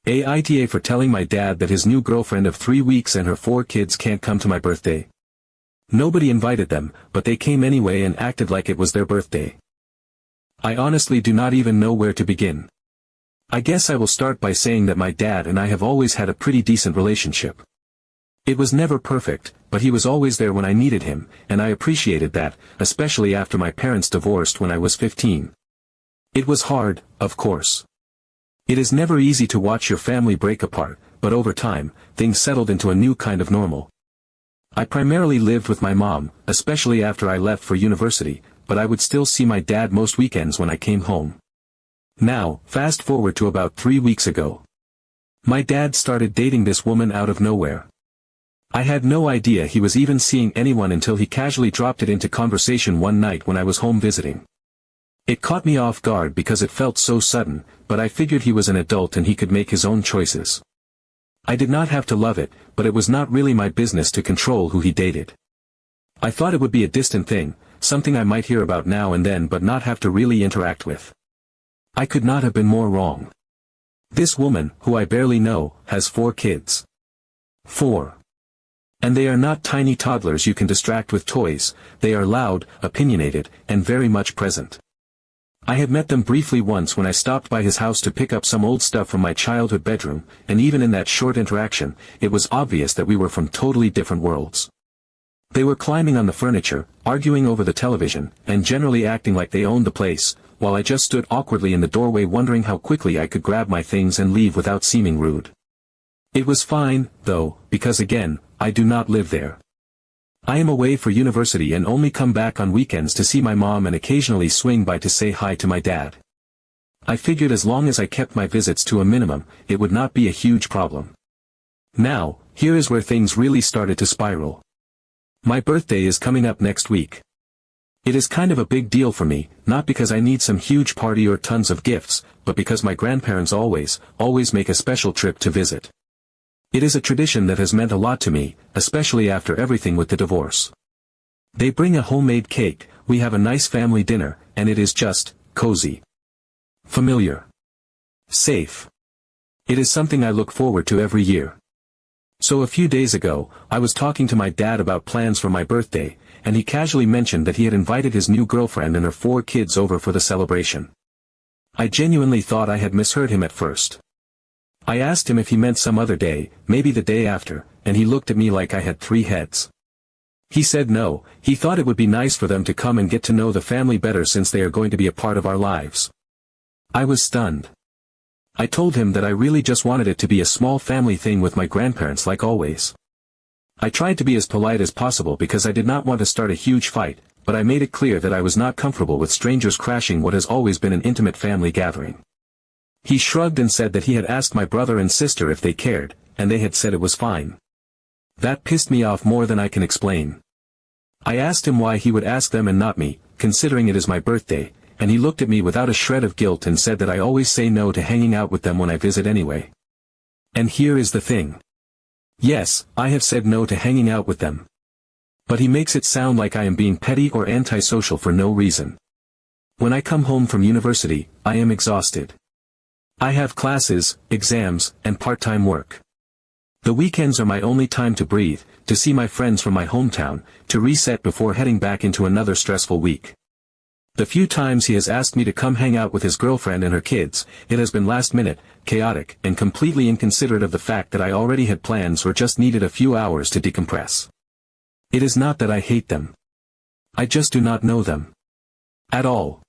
AITA for telling my dad that his new girlfriend of 3 weeks and her 4 kids can't come to my birthday. Nobody invited them, but they came anyway and acted like it was their birthday. I honestly do not even know where to begin. I guess I will start by saying that my dad and I have always had a pretty decent relationship. It was never perfect, but he was always there when I needed him, and I appreciated that, especially after my parents divorced when I was 15. It was hard, of course. It is never easy to watch your family break apart, but over time, things settled into a new kind of normal. I primarily lived with my mom, especially after I left for university, but I would still see my dad most weekends when I came home. Now, fast forward to about 3 weeks ago. My dad started dating this woman out of nowhere. I had no idea he was even seeing anyone until he casually dropped it into conversation one night when I was home visiting. It caught me off guard because it felt so sudden, but I figured he was an adult and he could make his own choices. I did not have to love it, but it was not really my business to control who he dated. I thought it would be a distant thing, something I might hear about now and then but not have to really interact with. I could not have been more wrong. This woman, who I barely know, has 4 kids. 4. And they are not tiny toddlers you can distract with toys, they are loud, opinionated, and very much present. I had met them briefly once when I stopped by his house to pick up some old stuff from my childhood bedroom, and even in that short interaction, it was obvious that we were from totally different worlds. They were climbing on the furniture, arguing over the television, and generally acting like they owned the place, while I just stood awkwardly in the doorway wondering how quickly I could grab my things and leave without seeming rude. It was fine, though, because again, I do not live there. I am away for university and only come back on weekends to see my mom and occasionally swing by to say hi to my dad. I figured as long as I kept my visits to a minimum, it would not be a huge problem. Now, here is where things really started to spiral. My birthday is coming up next week. It is kind of a big deal for me, not because I need some huge party or tons of gifts, but because my grandparents always make a special trip to visit. It is a tradition that has meant a lot to me, especially after everything with the divorce. They bring a homemade cake, we have a nice family dinner, and it is just cozy. Familiar. Safe. It is something I look forward to every year. So a few days ago, I was talking to my dad about plans for my birthday, and he casually mentioned that he had invited his new girlfriend and her 4 kids over for the celebration. I genuinely thought I had misheard him at first. I asked him if he meant some other day, maybe the day after, and he looked at me like I had 3 heads. He said no, he thought it would be nice for them to come and get to know the family better since they are going to be a part of our lives. I was stunned. I told him that I really just wanted it to be a small family thing with my grandparents like always. I tried to be as polite as possible because I did not want to start a huge fight, but I made it clear that I was not comfortable with strangers crashing what has always been an intimate family gathering. He shrugged and said that he had asked my brother and sister if they cared, and they had said it was fine. That pissed me off more than I can explain. I asked him why he would ask them and not me, considering it is my birthday, and he looked at me without a shred of guilt and said that I always say no to hanging out with them when I visit anyway. And here is the thing. Yes, I have said no to hanging out with them. But he makes it sound like I am being petty or antisocial for no reason. When I come home from university, I am exhausted. I have classes, exams, and part-time work. The weekends are my only time to breathe, to see my friends from my hometown, to reset before heading back into another stressful week. The few times he has asked me to come hang out with his girlfriend and her kids, it has been last minute, chaotic, and completely inconsiderate of the fact that I already had plans or just needed a few hours to decompress. It is not that I hate them. I just do not know them. At all.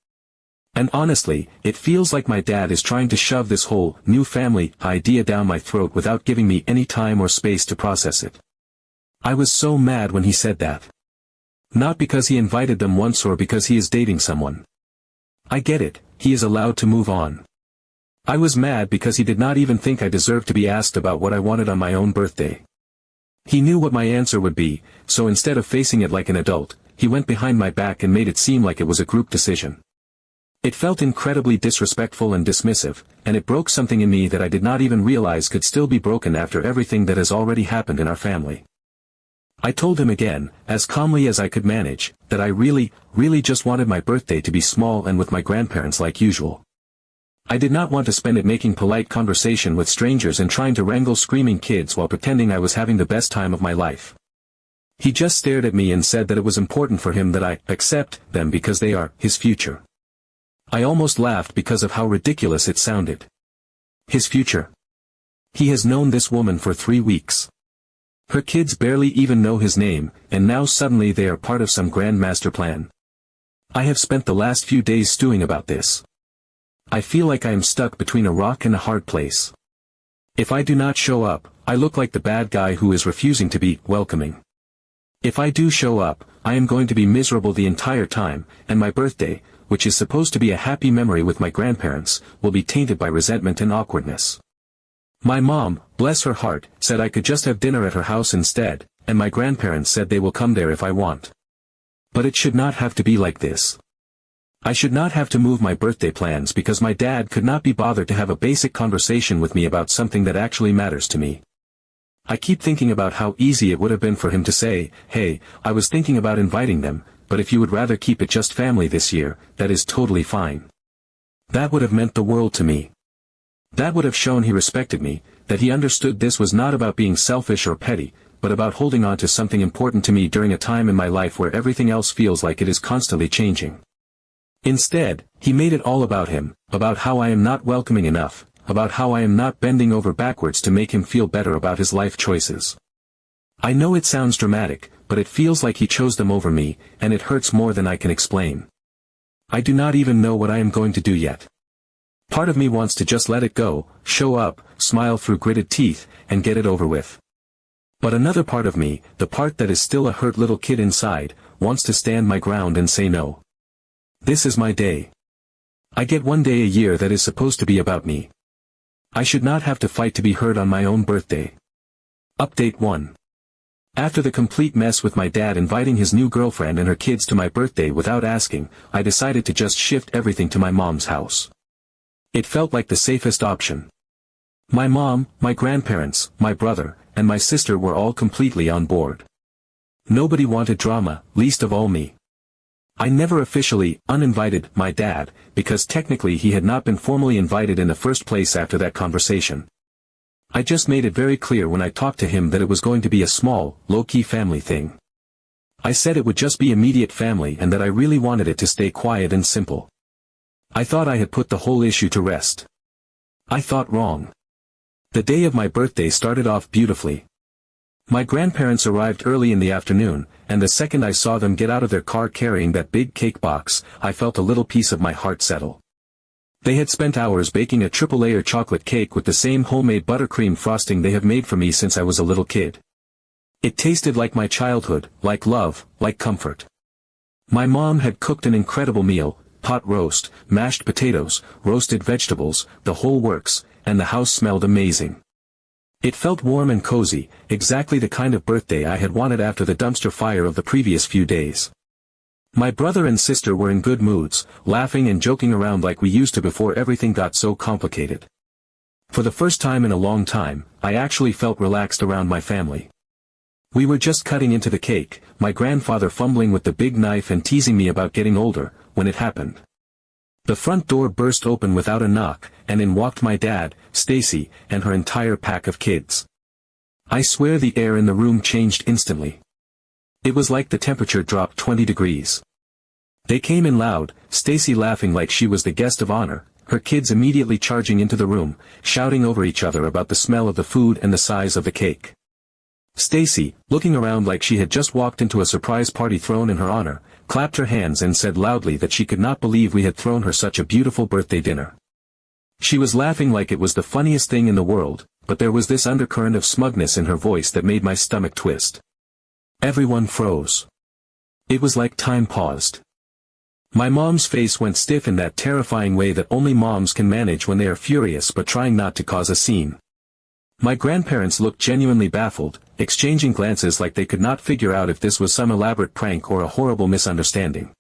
And honestly, it feels like my dad is trying to shove this whole new family idea down my throat without giving me any time or space to process it. I was so mad when he said that. Not because he invited them once or because he is dating someone. I get it, he is allowed to move on. I was mad because he did not even think I deserved to be asked about what I wanted on my own birthday. He knew what my answer would be, so instead of facing it like an adult, he went behind my back and made it seem like it was a group decision. It felt incredibly disrespectful and dismissive, and it broke something in me that I did not even realize could still be broken after everything that has already happened in our family. I told him again, as calmly as I could manage, that I really just wanted my birthday to be small and with my grandparents like usual. I did not want to spend it making polite conversation with strangers and trying to wrangle screaming kids while pretending I was having the best time of my life. He just stared at me and said that it was important for him that I accept them because they are his future. I almost laughed because of how ridiculous it sounded. His future. He has known this woman for 3 weeks. Her kids barely even know his name, and now suddenly they are part of some grand master plan. I have spent the last few days stewing about this. I feel like I am stuck between a rock and a hard place. If I do not show up, I look like the bad guy who is refusing to be welcoming. If I do show up, I am going to be miserable the entire time, and my birthday, which is supposed to be a happy memory with my grandparents, will be tainted by resentment and awkwardness. My mom, bless her heart, said I could just have dinner at her house instead, and my grandparents said they will come there if I want. But it should not have to be like this. I should not have to move my birthday plans because my dad could not be bothered to have a basic conversation with me about something that actually matters to me. I keep thinking about how easy it would have been for him to say, "Hey, I was thinking about inviting them, but if you would rather keep it just family this year, that is totally fine." That would have meant the world to me. That would have shown he respected me, that he understood this was not about being selfish or petty, but about holding on to something important to me during a time in my life where everything else feels like it is constantly changing. Instead, he made it all about him, about how I am not welcoming enough, about how I am not bending over backwards to make him feel better about his life choices. I know it sounds dramatic, but it feels like he chose them over me, and it hurts more than I can explain. I do not even know what I am going to do yet. Part of me wants to just let it go, show up, smile through gritted teeth, and get it over with. But another part of me, the part that is still a hurt little kid inside, wants to stand my ground and say no. This is my day. I get one day a year that is supposed to be about me. I should not have to fight to be heard on my own birthday. Update 1. After the complete mess with my dad inviting his new girlfriend and her kids to my birthday without asking, I decided to just shift everything to my mom's house. It felt like the safest option. My mom, my grandparents, my brother, and my sister were all completely on board. Nobody wanted drama, least of all me. I never officially uninvited my dad, because technically he had not been formally invited in the first place after that conversation. I just made it very clear when I talked to him that it was going to be a small, low-key family thing. I said it would just be immediate family and that I really wanted it to stay quiet and simple. I thought I had put the whole issue to rest. I thought wrong. The day of my birthday started off beautifully. My grandparents arrived early in the afternoon, and the second I saw them get out of their car carrying that big cake box, I felt a little piece of my heart settle. They had spent hours baking a triple-layer chocolate cake with the same homemade buttercream frosting they have made for me since I was a little kid. It tasted like my childhood, like love, like comfort. My mom had cooked an incredible meal, pot roast, mashed potatoes, roasted vegetables, the whole works, and the house smelled amazing. It felt warm and cozy, exactly the kind of birthday I had wanted after the dumpster fire of the previous few days. My brother and sister were in good moods, laughing and joking around like we used to before everything got so complicated. For the first time in a long time, I actually felt relaxed around my family. We were just cutting into the cake, my grandfather fumbling with the big knife and teasing me about getting older, when it happened. The front door burst open without a knock, and in walked my dad, Stacy, and her entire pack of kids. I swear the air in the room changed instantly. It was like the temperature dropped 20 degrees. They came in loud, Stacy laughing like she was the guest of honor, her kids immediately charging into the room, shouting over each other about the smell of the food and the size of the cake. Stacy, looking around like she had just walked into a surprise party thrown in her honor, clapped her hands and said loudly that she could not believe we had thrown her such a beautiful birthday dinner. She was laughing like it was the funniest thing in the world, but there was this undercurrent of smugness in her voice that made my stomach twist. Everyone froze. It was like time paused. My mom's face went stiff in that terrifying way that only moms can manage when they are furious but trying not to cause a scene. My grandparents looked genuinely baffled, exchanging glances like they could not figure out if this was some elaborate prank or a horrible misunderstanding.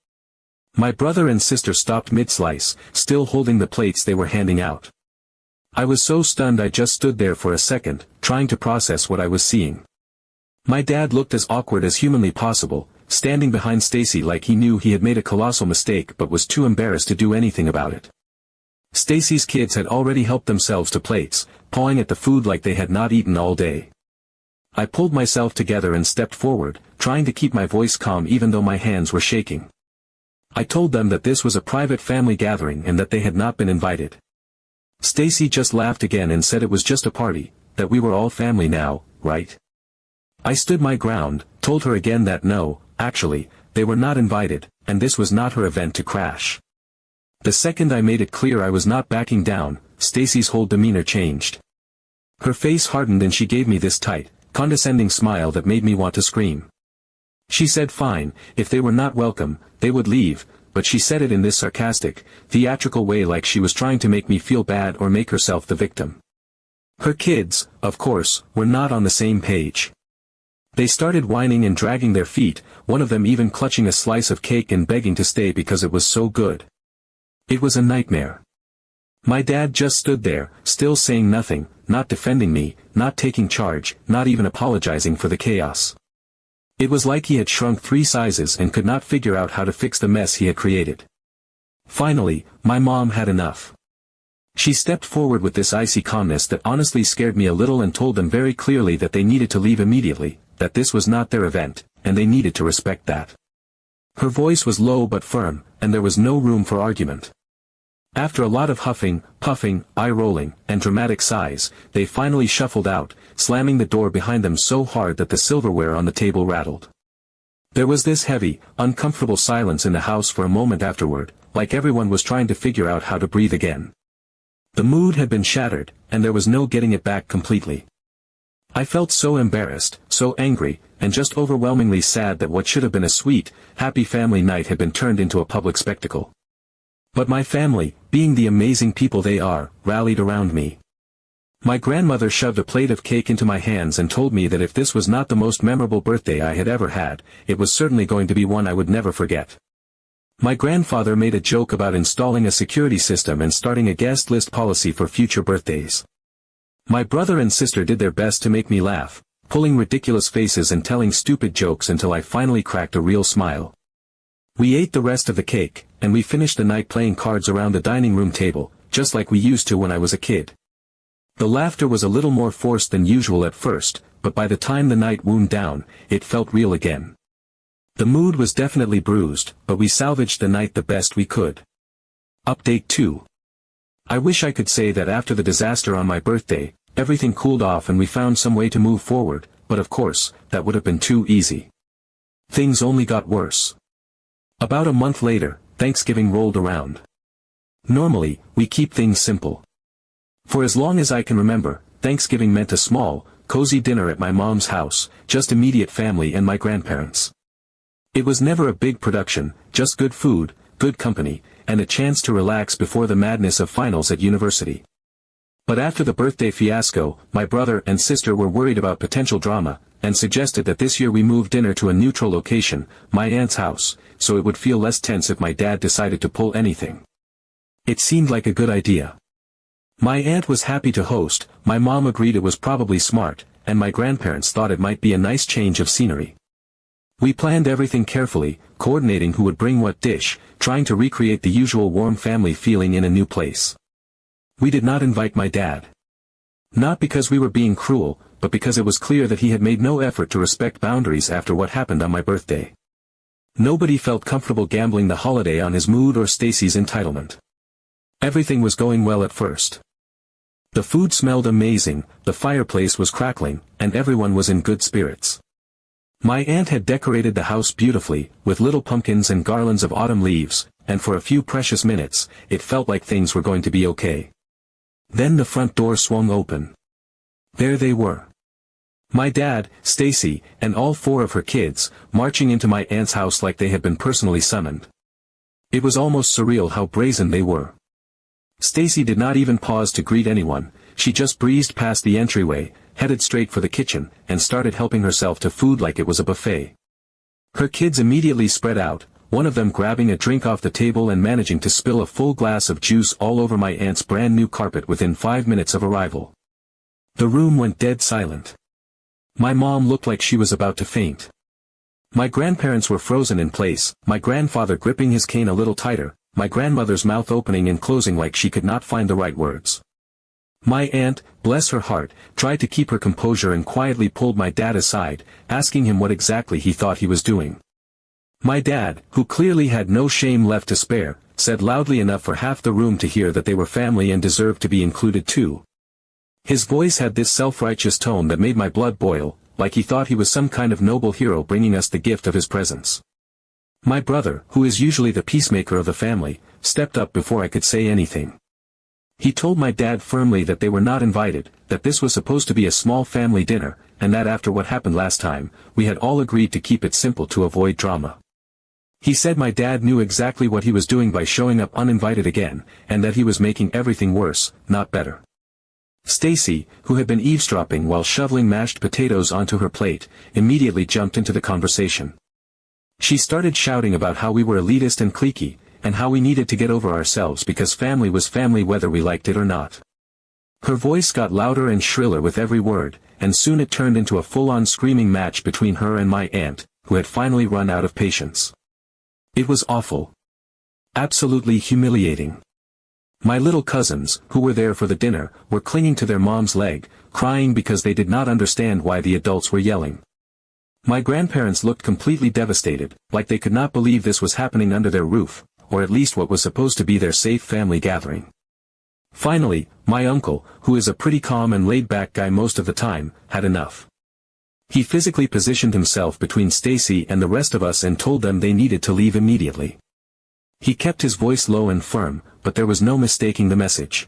My brother and sister stopped mid-slice, still holding the plates they were handing out. I was so stunned I just stood there for a second, trying to process what I was seeing. My dad looked as awkward as humanly possible, standing behind Stacy like he knew he had made a colossal mistake but was too embarrassed to do anything about it. Stacy's kids had already helped themselves to plates, pawing at the food like they had not eaten all day. I pulled myself together and stepped forward, trying to keep my voice calm even though my hands were shaking. I told them that this was a private family gathering and that they had not been invited. Stacy just laughed again and said it was just a party, that we were all family now, right? I stood my ground, told her again that no, actually, they were not invited, and this was not her event to crash. The second I made it clear I was not backing down, Stacy's whole demeanor changed. Her face hardened and she gave me this tight, condescending smile that made me want to scream. She said fine, if they were not welcome, they would leave, but she said it in this sarcastic, theatrical way like she was trying to make me feel bad or make herself the victim. Her kids, of course, were not on the same page. They started whining and dragging their feet, one of them even clutching a slice of cake and begging to stay because it was so good. It was a nightmare. My dad just stood there, still saying nothing, not defending me, not taking charge, not even apologizing for the chaos. It was like he had shrunk 3 sizes and could not figure out how to fix the mess he had created. Finally, my mom had enough. She stepped forward with this icy calmness that honestly scared me a little and told them very clearly that they needed to leave immediately, that this was not their event, and they needed to respect that. Her voice was low but firm, and there was no room for argument. After a lot of huffing, puffing, eye-rolling, and dramatic sighs, they finally shuffled out, slamming the door behind them so hard that the silverware on the table rattled. There was this heavy, uncomfortable silence in the house for a moment afterward, like everyone was trying to figure out how to breathe again. The mood had been shattered, and there was no getting it back completely. I felt so embarrassed, so angry, and just overwhelmingly sad that what should have been a sweet, happy family night had been turned into a public spectacle. But my family, being the amazing people they are, rallied around me. My grandmother shoved a plate of cake into my hands and told me that if this was not the most memorable birthday I had ever had, it was certainly going to be one I would never forget. My grandfather made a joke about installing a security system and starting a guest list policy for future birthdays. My brother and sister did their best to make me laugh, pulling ridiculous faces and telling stupid jokes until I finally cracked a real smile. We ate the rest of the cake, and we finished the night playing cards around the dining room table, just like we used to when I was a kid. The laughter was a little more forced than usual at first, but by the time the night wound down, it felt real again. The mood was definitely bruised, but we salvaged the night the best we could. Update 2. I wish I could say that after the disaster on my birthday, everything cooled off and we found some way to move forward, but of course, that would have been too easy. Things only got worse. About a month later, Thanksgiving rolled around. Normally, we keep things simple. For as long as I can remember, Thanksgiving meant a small, cozy dinner at my mom's house, just immediate family and my grandparents. It was never a big production, just good food, good company, and a chance to relax before the madness of finals at university. But after the birthday fiasco, my brother and sister were worried about potential drama, and suggested that this year we move dinner to a neutral location, my aunt's house, so it would feel less tense if my dad decided to pull anything. It seemed like a good idea. My aunt was happy to host, my mom agreed it was probably smart, and my grandparents thought it might be a nice change of scenery. We planned everything carefully, coordinating who would bring what dish, trying to recreate the usual warm family feeling in a new place. We did not invite my dad. Not because we were being cruel, but because it was clear that he had made no effort to respect boundaries after what happened on my birthday. Nobody felt comfortable gambling the holiday on his mood or Stacy's entitlement. Everything was going well at first. The food smelled amazing, the fireplace was crackling, and everyone was in good spirits. My aunt had decorated the house beautifully, with little pumpkins and garlands of autumn leaves, and for a few precious minutes, it felt like things were going to be okay. Then the front door swung open. There they were. My dad, Stacy, and all 4 of her kids, marching into my aunt's house like they had been personally summoned. It was almost surreal how brazen they were. Stacy did not even pause to greet anyone, she just breezed past the entryway, headed straight for the kitchen, and started helping herself to food like it was a buffet. Her kids immediately spread out, one of them grabbing a drink off the table and managing to spill a full glass of juice all over my aunt's brand new carpet within 5 minutes of arrival. The room went dead silent. My mom looked like she was about to faint. My grandparents were frozen in place, my grandfather gripping his cane a little tighter, my grandmother's mouth opening and closing like she could not find the right words. My aunt, bless her heart, tried to keep her composure and quietly pulled my dad aside, asking him what exactly he thought he was doing. My dad, who clearly had no shame left to spare, said loudly enough for half the room to hear that they were family and deserved to be included too. His voice had this self-righteous tone that made my blood boil, like he thought he was some kind of noble hero bringing us the gift of his presence. My brother, who is usually the peacemaker of the family, stepped up before I could say anything. He told my dad firmly that they were not invited, that this was supposed to be a small family dinner, and that after what happened last time, we had all agreed to keep it simple to avoid drama. He said my dad knew exactly what he was doing by showing up uninvited again, and that he was making everything worse, not better. Stacy, who had been eavesdropping while shoveling mashed potatoes onto her plate, immediately jumped into the conversation. She started shouting about how we were elitist and cliquey, and how we needed to get over ourselves because family was family whether we liked it or not. Her voice got louder and shriller with every word, and soon it turned into a full-on screaming match between her and my aunt, who had finally run out of patience. It was awful. Absolutely humiliating. My little cousins, who were there for the dinner, were clinging to their mom's leg, crying because they did not understand why the adults were yelling. My grandparents looked completely devastated, like they could not believe this was happening under their roof, or at least what was supposed to be their safe family gathering. Finally, my uncle, who is a pretty calm and laid-back guy most of the time, had enough. He physically positioned himself between Stacy and the rest of us and told them they needed to leave immediately. He kept his voice low and firm, but there was no mistaking the message.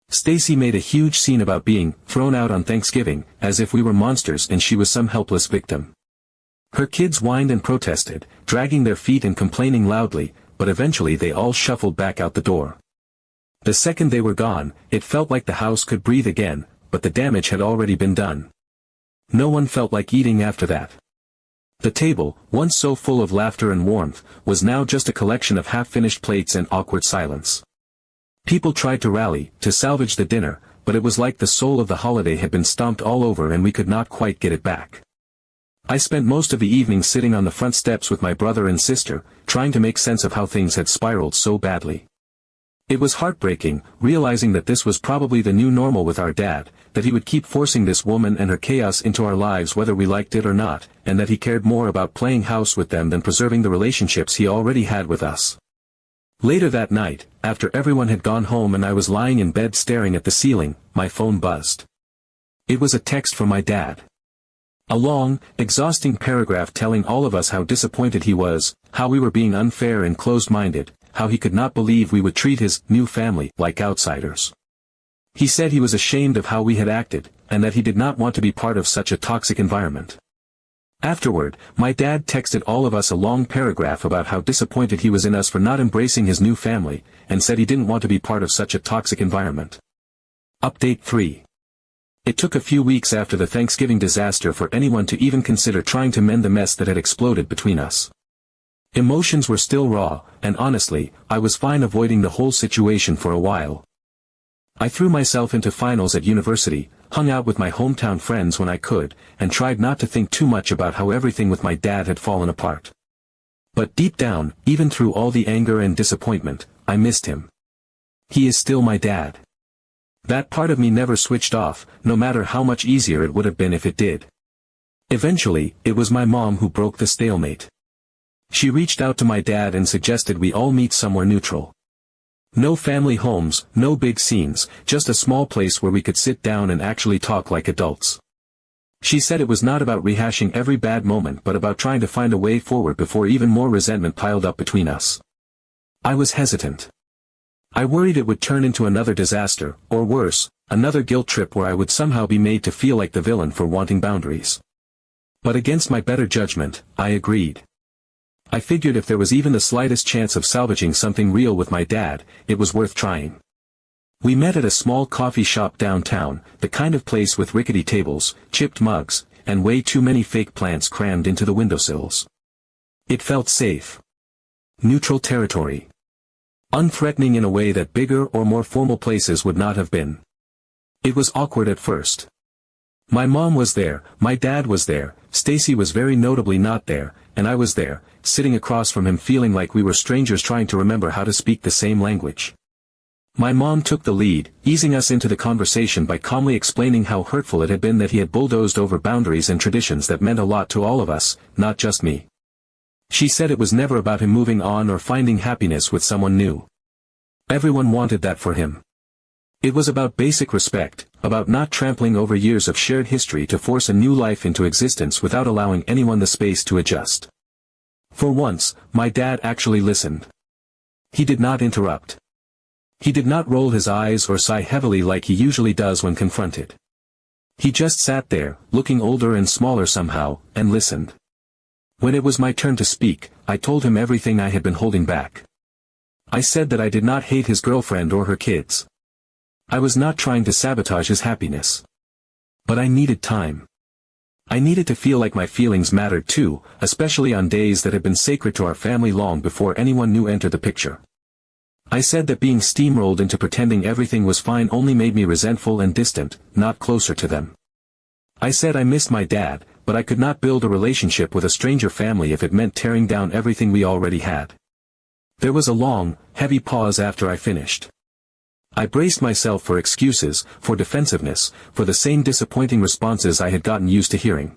Stacy made a huge scene about being thrown out on Thanksgiving, as if we were monsters and she was some helpless victim. Her kids whined and protested, dragging their feet and complaining loudly, but eventually they all shuffled back out the door. The second they were gone, it felt like the house could breathe again, but the damage had already been done. No one felt like eating after that. The table, once so full of laughter and warmth, was now just a collection of half-finished plates and awkward silence. People tried to rally, to salvage the dinner, but it was like the soul of the holiday had been stomped all over and we could not quite get it back. I spent most of the evening sitting on the front steps with my brother and sister, trying to make sense of how things had spiraled so badly. It was heartbreaking, realizing that this was probably the new normal with our dad, that he would keep forcing this woman and her chaos into our lives whether we liked it or not, and that he cared more about playing house with them than preserving the relationships he already had with us. Later that night, after everyone had gone home and I was lying in bed staring at the ceiling, my phone buzzed. It was a text from my dad. A long, exhausting paragraph telling all of us how disappointed he was, how we were being unfair and closed-minded, how he could not believe we would treat his new family like outsiders. He said he was ashamed of how we had acted, and that he did not want to be part of such a toxic environment. Afterward, my dad texted all of us a long paragraph about how disappointed he was in us for not embracing his new family, and said he didn't want to be part of such a toxic environment. Update 3. It took a few weeks after the Thanksgiving disaster for anyone to even consider trying to mend the mess that had exploded between us. Emotions were still raw, and honestly, I was fine avoiding the whole situation for a while. I threw myself into finals at university, hung out with my hometown friends when I could, and tried not to think too much about how everything with my dad had fallen apart. But deep down, even through all the anger and disappointment, I missed him. He is still my dad. That part of me never switched off, no matter how much easier it would have been if it did. Eventually, it was my mom who broke the stalemate. She reached out to my dad and suggested we all meet somewhere neutral. No family homes, no big scenes, just a small place where we could sit down and actually talk like adults. She said it was not about rehashing every bad moment but about trying to find a way forward before even more resentment piled up between us. I was hesitant. I worried it would turn into another disaster, or worse, another guilt trip where I would somehow be made to feel like the villain for wanting boundaries. But against my better judgment, I agreed. I figured if there was even the slightest chance of salvaging something real with my dad, it was worth trying. We met at a small coffee shop downtown, the kind of place with rickety tables, chipped mugs, and way too many fake plants crammed into the windowsills. It felt safe. Neutral territory. Unthreatening in a way that bigger or more formal places would not have been. It was awkward at first. My mom was there, my dad was there, Stacy was very notably not there, and I was there, sitting across from him feeling like we were strangers trying to remember how to speak the same language. My mom took the lead, easing us into the conversation by calmly explaining how hurtful it had been that he had bulldozed over boundaries and traditions that meant a lot to all of us, not just me. She said it was never about him moving on or finding happiness with someone new. Everyone wanted that for him. It was about basic respect, about not trampling over years of shared history to force a new life into existence without allowing anyone the space to adjust. For once, my dad actually listened. He did not interrupt. He did not roll his eyes or sigh heavily like he usually does when confronted. He just sat there, looking older and smaller somehow, and listened. When it was my turn to speak, I told him everything I had been holding back. I said that I did not hate his girlfriend or her kids. I was not trying to sabotage his happiness. But I needed time. I needed to feel like my feelings mattered too, especially on days that had been sacred to our family long before anyone new entered the picture. I said that being steamrolled into pretending everything was fine only made me resentful and distant, not closer to them. I said I missed my dad, but I could not build a relationship with a stranger family if it meant tearing down everything we already had. There was a long, heavy pause after I finished. I braced myself for excuses, for defensiveness, for the same disappointing responses I had gotten used to hearing.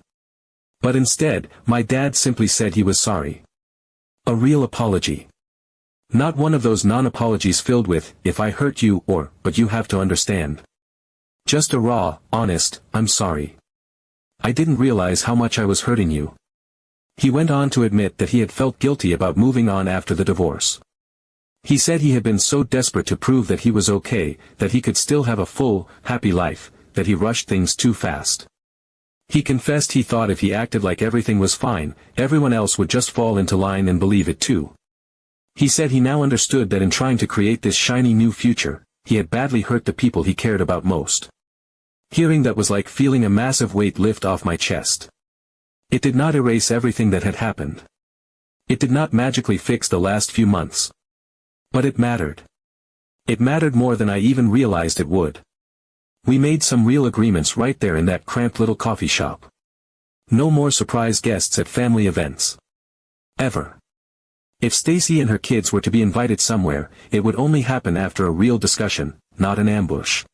But instead, my dad simply said he was sorry. A real apology. Not one of those non-apologies filled with, if I hurt you or, but you have to understand. Just a raw, honest, I'm sorry. I didn't realize how much I was hurting you. He went on to admit that he had felt guilty about moving on after the divorce. He said he had been so desperate to prove that he was okay, that he could still have a full, happy life, that he rushed things too fast. He confessed he thought if he acted like everything was fine, everyone else would just fall into line and believe it too. He said he now understood that in trying to create this shiny new future, he had badly hurt the people he cared about most. Hearing that was like feeling a massive weight lift off my chest. It did not erase everything that had happened. It did not magically fix the last few months. But it mattered. It mattered more than I even realized it would. We made some real agreements right there in that cramped little coffee shop. No more surprise guests at family events. Ever. If Stacy and her kids were to be invited somewhere, it would only happen after a real discussion, not an ambush.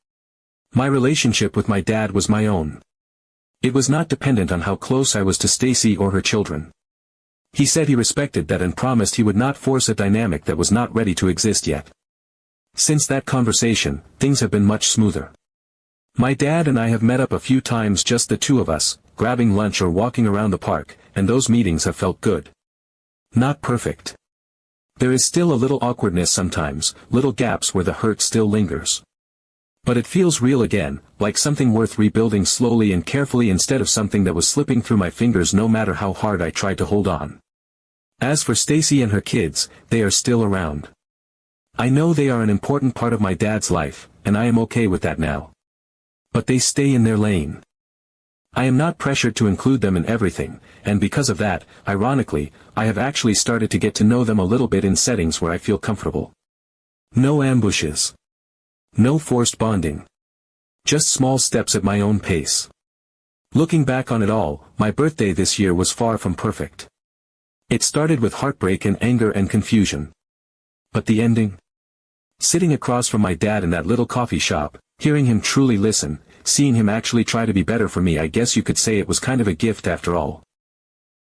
My relationship with my dad was my own. It was not dependent on how close I was to Stacy or her children. He said he respected that and promised he would not force a dynamic that was not ready to exist yet. Since that conversation, things have been much smoother. My dad and I have met up a few times, just the two of us, grabbing lunch or walking around the park, and those meetings have felt good. Not perfect. There is still a little awkwardness sometimes, little gaps where the hurt still lingers. But it feels real again, like something worth rebuilding slowly and carefully instead of something that was slipping through my fingers no matter how hard I tried to hold on. As for Stacy and her kids, they are still around. I know they are an important part of my dad's life, and I am okay with that now. But they stay in their lane. I am not pressured to include them in everything, and because of that, ironically, I have actually started to get to know them a little bit in settings where I feel comfortable. No ambushes. No forced bonding. Just small steps at my own pace. Looking back on it all, my birthday this year was far from perfect. It started with heartbreak and anger and confusion. But the ending? Sitting across from my dad in that little coffee shop, hearing him truly listen, seeing him actually try to be better for me, I guess you could say it was kind of a gift after all.